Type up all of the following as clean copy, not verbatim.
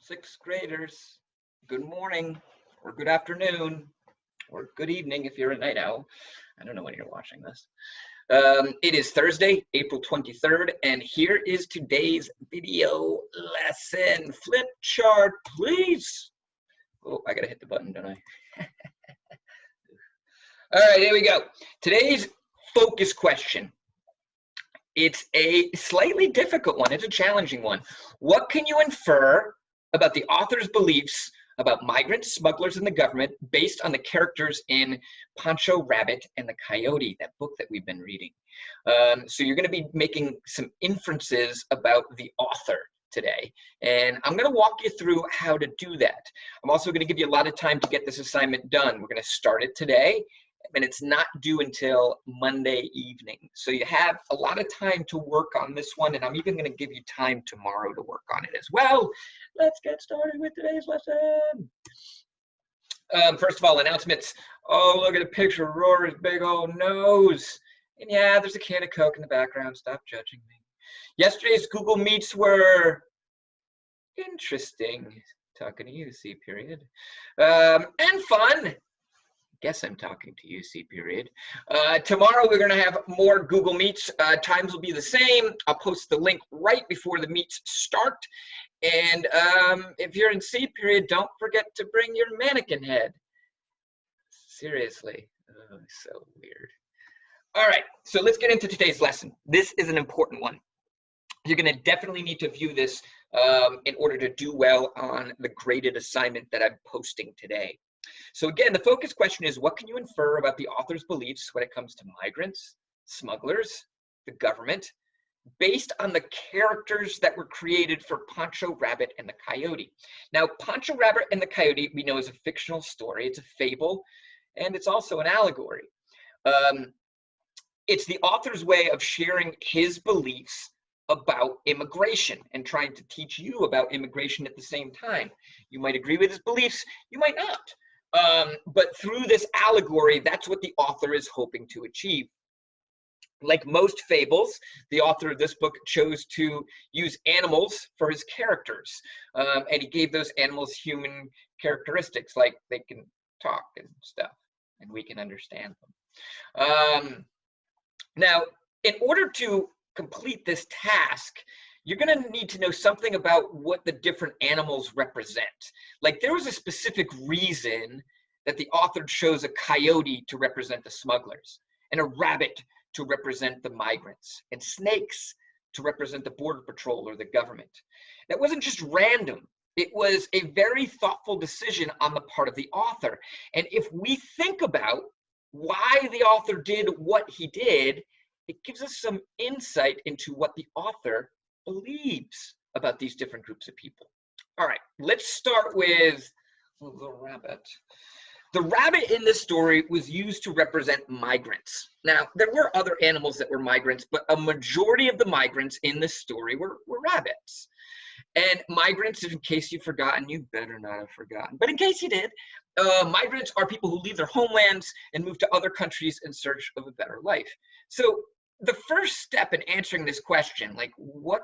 Sixth graders, good morning, or good afternoon, or good evening if you're a night owl. I don't know when you're watching this. It is Thursday, April 23rd, and here is today's video lesson. Flip chart, please. Oh, I gotta hit the button, don't I? All right, here we go. Today's focus question. It's a slightly difficult one. It's a challenging one. What can you infer about the author's beliefs about migrants, smugglers, and the government based on the characters in Pancho Rabbit and the Coyote, that book that we've been reading? So you're going to be making some inferences about the author today, and I'm going to walk you through how to do that. I'm also going to give you a lot of time to get this assignment done. We're going to start it today, and it's not due until Monday evening. So you have a lot of time to work on this one, and I'm even going to give you time tomorrow to work on it as well. Let's get started with today's lesson. First of all, announcements. Oh, look at the picture of Rory's big old nose. And yeah, there's a can of Coke in the background. Stop judging me. Yesterday's Google Meets were interesting. Talking to you, C period. And fun. Guess I'm talking to you, C period. Tomorrow we're going to have more Google Meets. Times will be the same. I'll post the link right before the meets start. And if you're in C period, don't forget to bring your mannequin head. Seriously. Oh, so weird. All right, so let's get into today's lesson. This is an important one. You're going to definitely need to view this in order to do well on the graded assignment that I'm posting today. So again, the focus question is, what can you infer about the author's beliefs when it comes to migrants, smugglers, the government, based on the characters that were created for Pancho Rabbit and the Coyote? Now, Pancho Rabbit and the Coyote, we know, is a fictional story. It's a fable, and it's also an allegory. It's the author's way of sharing his beliefs about immigration and trying to teach you about immigration at the same time. You might agree with his beliefs, you might not. But through this allegory, that's what the author is hoping to achieve. Like most fables, the author of this book chose to use animals for his characters. And he gave those animals human characteristics, like they can talk and stuff, and we can understand them. Now, in order to complete this task, you're going to need to know something about what the different animals represent. Like, there was a specific reason that the author chose a coyote to represent the smugglers, and a rabbit to represent the migrants, and snakes to represent the border patrol or the government. That wasn't just random. It was a very thoughtful decision on the part of the author. And if we think about why the author did what he did, it gives us some insight into what the author believes about these different groups of people. All right, let's start with the rabbit. The rabbit in this story was used to represent migrants. Now, there were other animals that were migrants, but a majority of the migrants in this story were rabbits. And migrants, in case you've forgotten, you better not have forgotten, but in case you did, migrants are people who leave their homelands and move to other countries in search of a better life. So the first step in answering this question, like what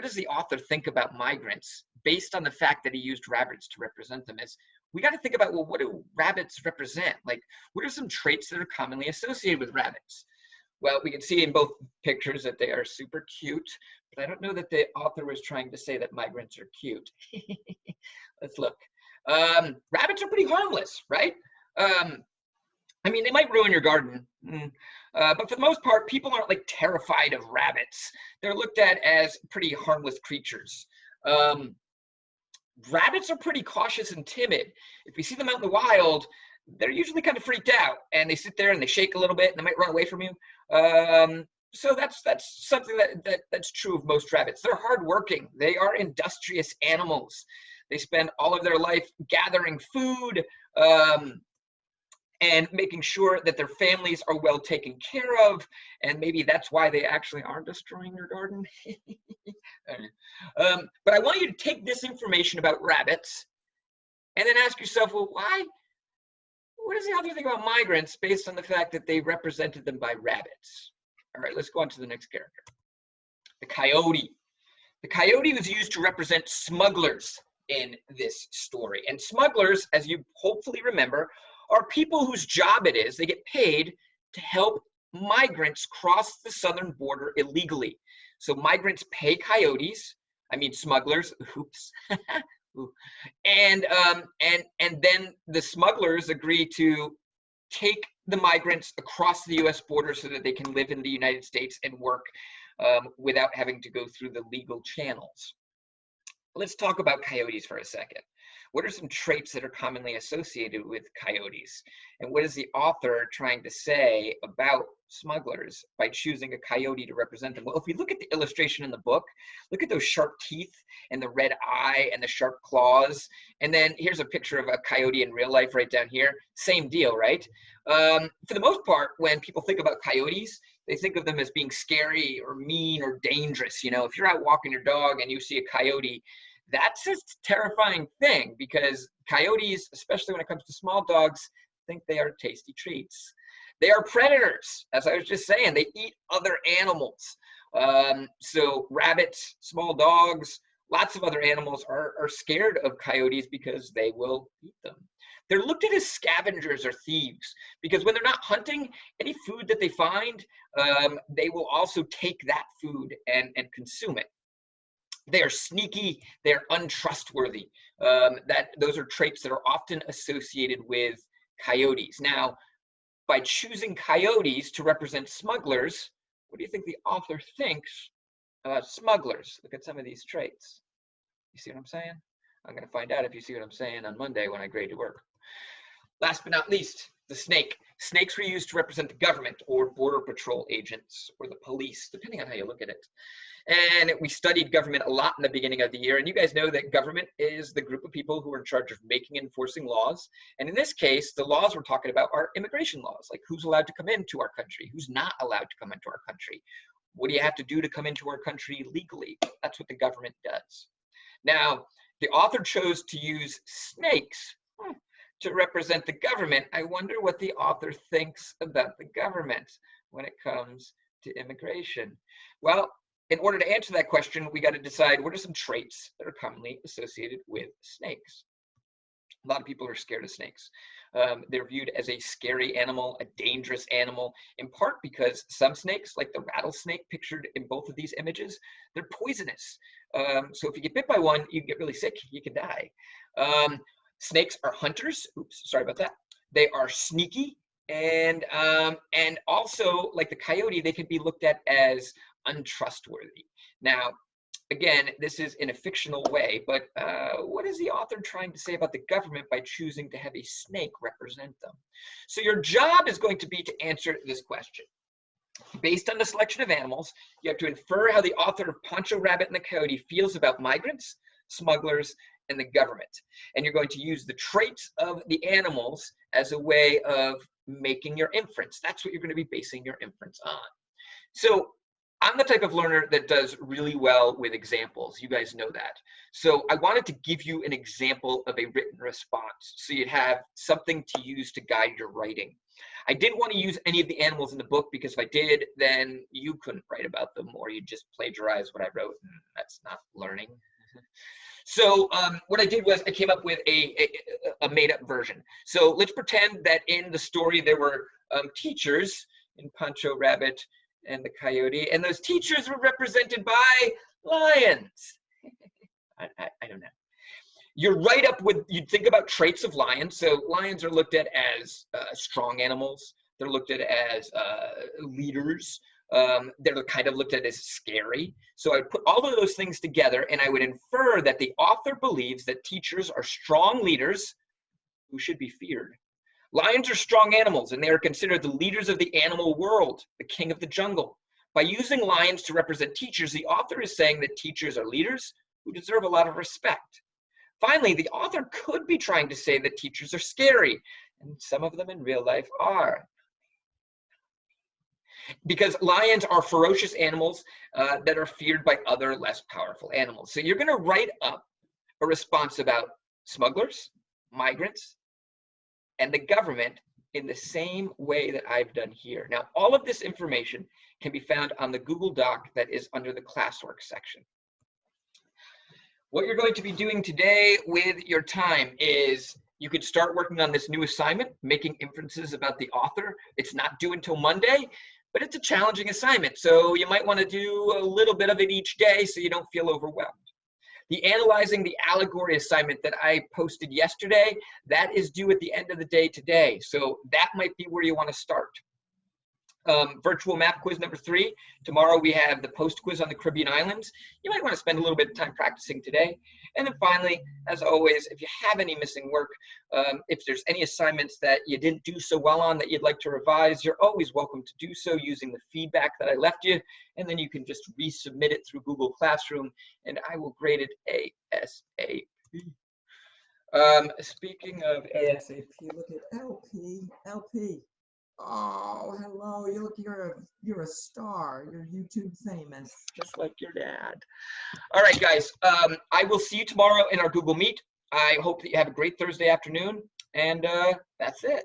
does the author think about migrants based on the fact that he used rabbits to represent them, is we got to think about, well, what do rabbits represent? Like, what are some traits that are commonly associated with rabbits? Well, we can see in both pictures that they are super cute, but I don't know that the author was trying to say that migrants are cute. Let's look. Rabbits are pretty harmless, right? I mean, they might ruin your garden, but for the most part, people aren't like terrified of rabbits. They're looked at as pretty harmless creatures. Rabbits are pretty cautious and timid. If you see them out in the wild, they're usually kind of freaked out, and they sit there and they shake a little bit, and they might run away from you. So that's something that's true of most rabbits. They're hardworking. They are industrious animals. They spend all of their life gathering food and making sure that their families are well taken care of, and maybe that's why they actually aren't destroying your garden. But I want you to take this information about rabbits and then ask yourself, well, what does the author think about migrants based on the fact that they represented them by rabbits? All right, let's go on to the next character. The coyote. The coyote was used to represent smugglers in this story. And smugglers, as you hopefully remember, are people whose job it is, they get paid to help migrants cross the southern border illegally. So migrants pay coyotes, I mean smugglers, oops. And then the smugglers agree to take the migrants across the US border so that they can live in the United States and work without having to go through the legal channels. Let's talk about coyotes for a second. What are some traits that are commonly associated with coyotes? And what is the author trying to say about smugglers by choosing a coyote to represent them? Well, if we look at the illustration in the book, look at those sharp teeth and the red eye and the sharp claws. And then here's a picture of a coyote in real life right down here. Same deal, right? For the most part, when people think about coyotes, they think of them as being scary or mean or dangerous. You know, if you're out walking your dog and you see a coyote, that's a terrifying thing, because coyotes, especially when it comes to small dogs, think they are tasty treats. They are predators, as I was just saying. They eat other animals. So rabbits, small dogs, lots of other animals are scared of coyotes because they will eat them. They're looked at as scavengers or thieves, because when they're not hunting, any food that they find, they will also take that food and consume it. They are sneaky, they're untrustworthy. Those are traits that are often associated with coyotes. Now, by choosing coyotes to represent smugglers, what do you think the author thinks about smugglers? Look at some of these traits. You see what I'm saying? I'm going to find out if you see what I'm saying on Monday when I grade your work. Last but not least, the snake. Snakes were used to represent the government or border patrol agents or the police, depending on how you look at it. And we studied government a lot in the beginning of the year. And you guys know that government is the group of people who are in charge of making and enforcing laws. And in this case, the laws we're talking about are immigration laws, like who's allowed to come into our country, who's not allowed to come into our country. What do you have to do to come into our country legally? That's what the government does. Now, the author chose to use snakes to represent the government. I wonder what the author thinks about the government when it comes to immigration. Well, in order to answer that question, we got to decide what are some traits that are commonly associated with snakes. A lot of people are scared of snakes. They're viewed as a scary animal, a dangerous animal, in part because some snakes, like the rattlesnake pictured in both of these images, they're poisonous. So if you get bit by one, you can get really sick, you can die. Snakes are hunters. Oops, sorry about that. They are sneaky, and also, like the coyote, they can be looked at as untrustworthy. Now, again, this is in a fictional way, but what is the author trying to say about the government by choosing to have a snake represent them? So your job is going to be to answer this question. Based on the selection of animals, you have to infer how the author of Pancho Rabbit and the Coyote feels about migrants, smugglers, and the government. And you're going to use the traits of the animals as a way of making your inference. That's what you're going to be basing your inference on. So I'm the type of learner that does really well with examples. You guys know that. So I wanted to give you an example of a written response so you'd have something to use to guide your writing. I didn't want to use any of the animals in the book, because if I did, then you couldn't write about them, or you'd just plagiarize what I wrote, and that's not learning. So what I did was I came up with a made-up version. So let's pretend that in the story there were teachers in Pancho Rabbit and the Coyote, and those teachers were represented by lions. I don't know. You're right up with, you'd think about traits of lions. So lions are looked at as strong animals. They're looked at as leaders. They're kind of looked at as scary. So I would put all of those things together, and I would infer that the author believes that teachers are strong leaders who should be feared. Lions are strong animals, and they are considered the leaders of the animal world, the king of the jungle. By using lions to represent teachers, the author is saying that teachers are leaders who deserve a lot of respect. Finally, the author could be trying to say that teachers are scary, and some of them in real life are. Because lions are ferocious animals that are feared by other less powerful animals. So you're going to write up a response about smugglers, migrants, and the government in the same way that I've done here. Now, all of this information can be found on the Google Doc that is under the classwork section. What you're going to be doing today with your time is you could start working on this new assignment, making inferences about the author. It's not due until Monday, but it's a challenging assignment. So you might want to do a little bit of it each day so you don't feel overwhelmed. The analyzing the allegory assignment that I posted yesterday, that is due at the end of the day today. So that might be where you want to start. Virtual map quiz number 3. Tomorrow we have the post quiz on the Caribbean islands. You might want to spend a little bit of time practicing today. And then finally, as always, if you have any missing work, if there's any assignments that you didn't do so well on that you'd like to revise, you're always welcome to do so using the feedback that I left you. And then you can just resubmit it through Google Classroom and I will grade it ASAP. Speaking of ASAP, look at LP. Oh, hello. You're a star. You're YouTube famous, just like your dad. All right, guys. I will see you tomorrow in our Google Meet. I hope that you have a great Thursday afternoon, and that's it.